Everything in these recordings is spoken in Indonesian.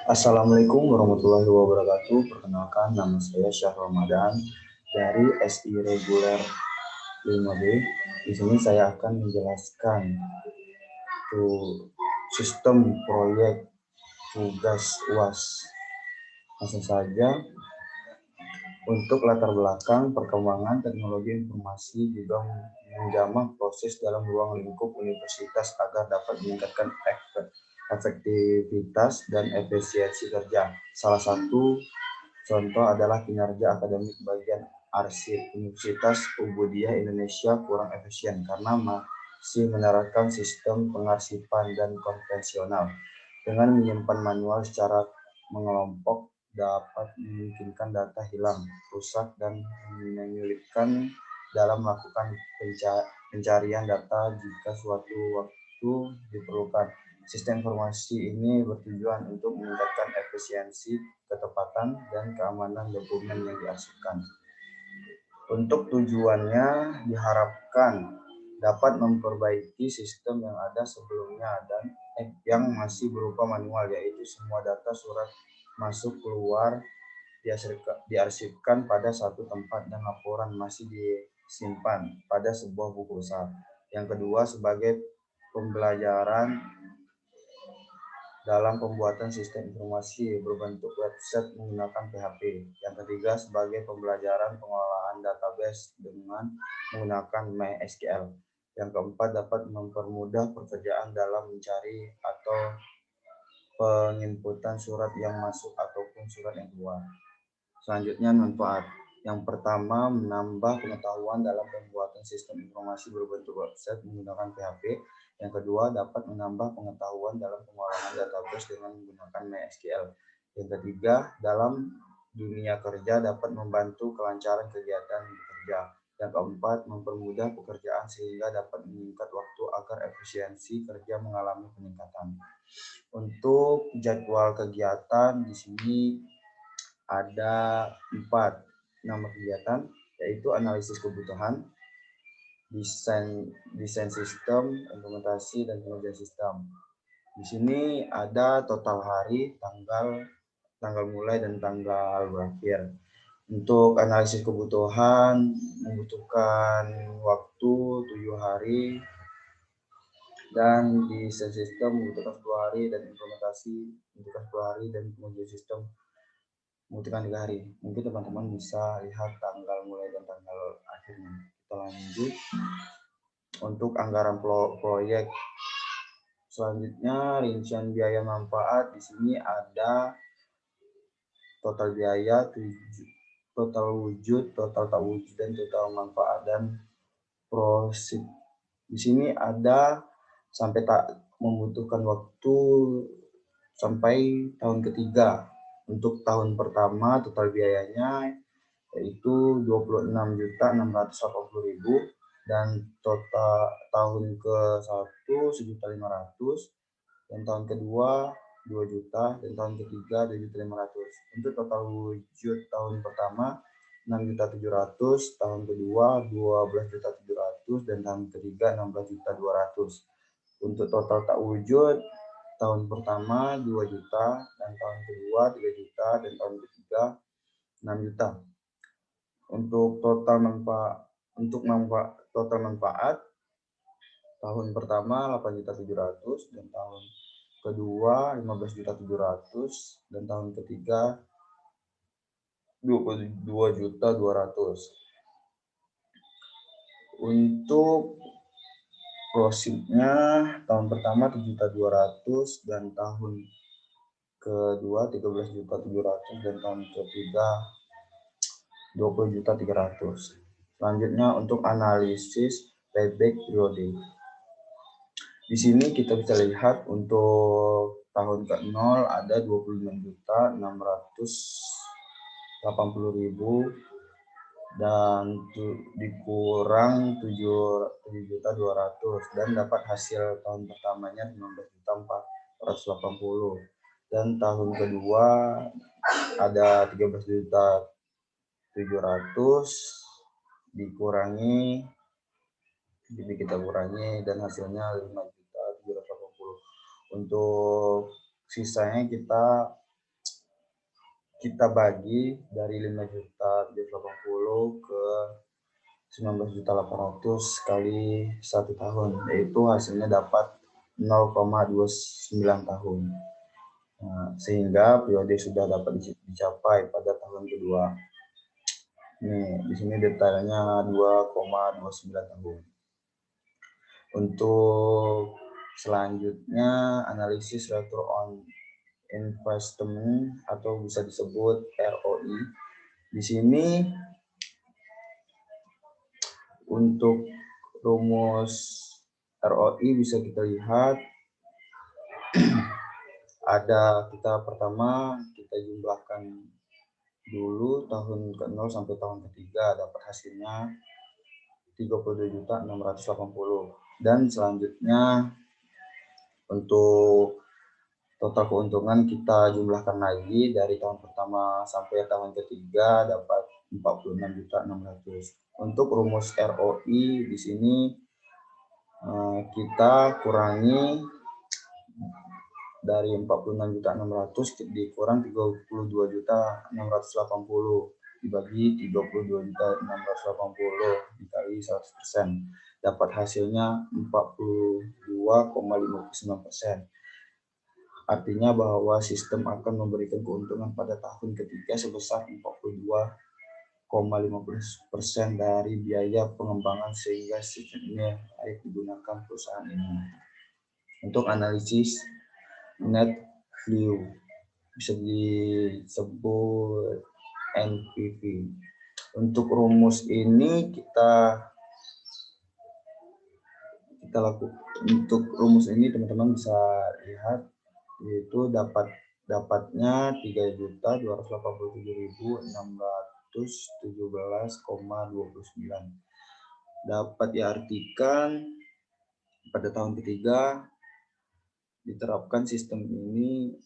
Assalamualaikum warahmatullahi wabarakatuh. Perkenalkan, nama saya Syah Ramadan dari SI Reguler 5B. Di sini saya akan menjelaskan sistem proyek tugas UAS. Langsung saja, untuk latar belakang perkembangan teknologi informasi juga menjamah proses dalam ruang lingkup universitas agar dapat meningkatkan efektivitas dan efisiensi kerja. Salah satu contoh adalah kinerja akademik bagian arsip Universitas Ubudiyah Indonesia kurang efisien karena masih menerapkan sistem pengarsipan dan konvensional. Dengan menyimpan manual secara mengelompok dapat memungkinkan data hilang, rusak, dan menyulitkan dalam melakukan pencarian data jika suatu waktu diperlukan. Sistem informasi ini bertujuan untuk meningkatkan efisiensi, ketepatan, dan keamanan dokumen yang diarsipkan. Untuk tujuannya diharapkan dapat memperbaiki sistem yang ada sebelumnya dan yang masih berupa manual, yaitu semua data surat masuk keluar diarsipkan pada satu tempat dan laporan masih disimpan pada sebuah buku besar. Yang kedua, sebagai pembelajaran dalam pembuatan sistem informasi berbentuk website menggunakan PHP. Yang ketiga, sebagai pembelajaran pengelolaan database dengan menggunakan MySQL. Yang keempat, dapat mempermudah pekerjaan dalam mencari atau penginputan surat yang masuk ataupun surat yang keluar. Selanjutnya, manfaat. Yang pertama, menambah pengetahuan dalam pembuatan sistem informasi berbentuk website menggunakan PHP. Yang kedua, dapat menambah pengetahuan dalam pengolahan database dengan menggunakan MySQL. Yang ketiga, dalam dunia kerja dapat membantu kelancaran kegiatan bekerja. Yang keempat, mempermudah pekerjaan sehingga dapat meningkat waktu agar efisiensi kerja mengalami peningkatan. Untuk jadwal kegiatan di sini ada 4 nama kegiatan, yaitu analisis kebutuhan, desain sistem, implementasi, dan pengerjaan sistem. Di sini ada total hari, tanggal mulai, dan tanggal berakhir. Untuk analisis kebutuhan membutuhkan waktu 7 hari, dan desain sistem membutuhkan 10 hari, dan implementasi membutuhkan 10 hari, dan pengerjaan sistem membutuhkan 3 hari. Mungkin teman-teman bisa lihat tanggal mulai dan tanggal akhirnya. Kita lanjut untuk anggaran proyek. Selanjutnya, rincian biaya manfaat. Di sini ada total biaya, total wujud, total tak wujud, dan total manfaat dan prosit. Di sini ada sampai tak membutuhkan waktu sampai tahun ketiga. Untuk tahun pertama total biayanya yaitu 26.680.000 dan total tahun ke-1 1.500.000 dan tahun kedua 2 juta dan tahun ketiga 2.500.000. Untuk total wujud tahun pertama 6.700.000, tahun kedua 12.700.000 dan tahun ketiga 16.200.000. Untuk total tak wujud tahun pertama 2 juta dan tahun kedua 3 juta dan tahun ketiga 6 juta. Untuk total manfaat tahun pertama 8.700.000 dan tahun kedua 15.700.000 dan tahun ketiga 22.200.000. Untuk prositnya tahun pertama 7.200.000 dan tahun kedua 13.700.000 dan tahun ketiga 20.300.000. Selanjutnya untuk analisis payback periode. Di sini kita bisa lihat untuk tahun ke-0 ada 26.680.000 dan dikurang 7.200.000 dan dapat hasil tahun pertamanya 15.480.000 dan tahun kedua ada 13.700.000 dikurangi, jadi kita kurangi dan hasilnya 5.780.000. Untuk sisanya kita kita bagi dari 5.780 ke 19.800 kali 1 tahun, yaitu hasilnya dapat 0,29 tahun. Nah, sehingga periode sudah dapat dicapai pada tahun kedua. Nih, di sini detailnya 2,29 tahun. Untuk selanjutnya analisis return on investment atau bisa disebut ROI. Di sini untuk rumus ROI bisa kita lihat ada pertama kita jumlahkan dulu tahun ke-0 sampai tahun ketiga, dapat hasilnya 32.680, dan selanjutnya untuk total keuntungan kita jumlahkan lagi dari tahun pertama sampai tahun ketiga, dapat 46.600. Untuk rumus ROI di sini kita kurangi dari 46.600 dikurang 32.680 dibagi 32.680 dikali 100%, dapat hasilnya 42,59%. Artinya bahwa sistem akan memberikan keuntungan pada tahun ketiga sebesar 42,50% dari biaya pengembangan, sehingga sistem ini layak digunakan perusahaan ini. Untuk analisis net value bisa disebut NPV. Untuk rumus ini kita lakukan. Untuk rumus ini teman-teman bisa lihat, yaitu dapatnya 3.287.617,29. Dapat diartikan pada tahun ketiga diterapkan sistem ini,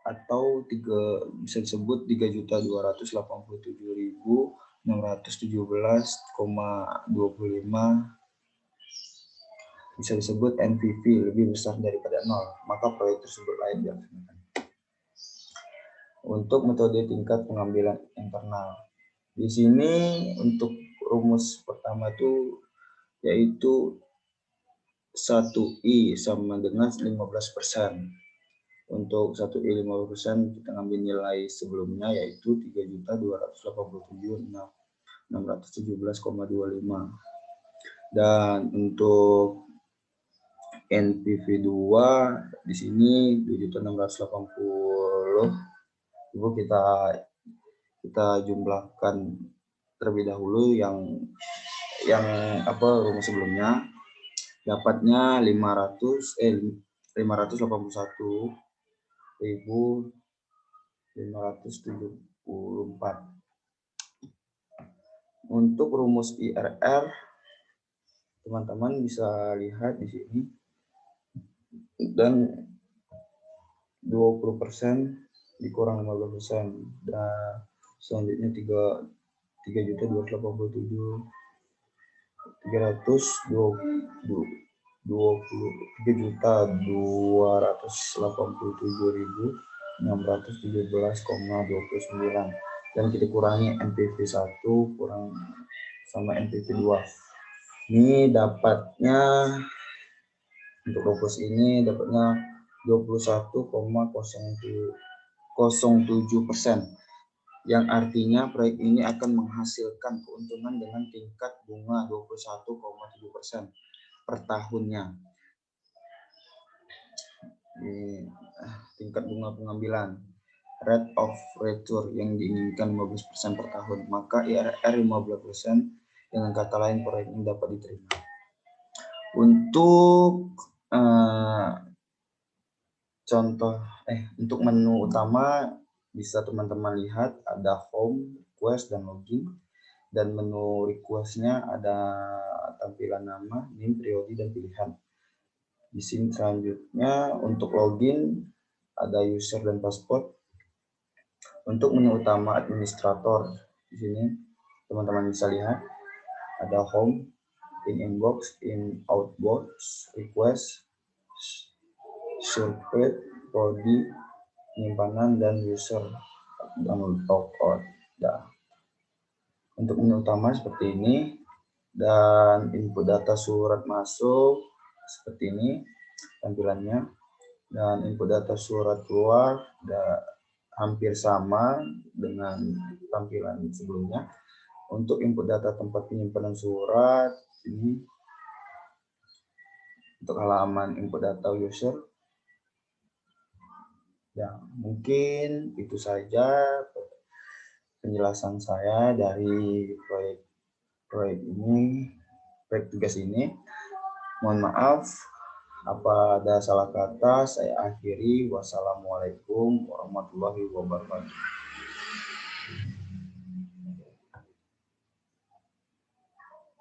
atau bisa disebut 3.287.617,25 bisa disebut NPV lebih besar daripada 0, maka proyek tersebut layak dilaksanakan. Untuk metode tingkat pengambilan internal, di sini untuk rumus pertama itu yaitu 1I sama dengan 15%. Untuk 1I 15% kita ambil nilai sebelumnya yaitu 3.287.617,25. Dan untuk NPV 2 di sini 2.680. Itu kita jumlahkan terlebih dahulu yang rumus sebelumnya, dapatnya 581.574. Untuk rumus IRR teman-teman bisa lihat di sini, dan 20% dikurang 15%, dan selanjutnya 3.287.617,29, dan kita kurangi NPV 1 kurang sama NPV 2. Ini dapatnya untuk rumus ini dapatnya 21,07%, yang artinya proyek ini akan menghasilkan keuntungan dengan tingkat bunga 21,7% per tahunnya. Tingkat bunga pengambilan, rate of return yang diinginkan 15% per tahun, maka IRR 15%. Dengan kata lain, proyek ini dapat diterima. Untuk untuk menu utama bisa teman-teman lihat ada home, request, dan login. Dan menu requestnya ada tampilan nama, name, periode, dan pilihan. Di sini selanjutnya untuk login ada user dan password. Untuk menu utama administrator, di sini teman-teman bisa lihat ada home, in inbox, in outbox, request, circuit, prodi, penyimpanan, dan user download logout. Nah, untuk menu utama seperti ini, dan input data surat masuk seperti ini tampilannya, dan input data surat keluar hampir sama dengan tampilan sebelumnya. Untuk input data tempat penyimpanan surat ini untuk halaman input data user. Ya, mungkin itu saja penjelasan saya dari proyek tugas ini. Mohon maaf apa ada salah kata. Saya akhiri. Wassalamualaikum warahmatullahi wabarakatuh.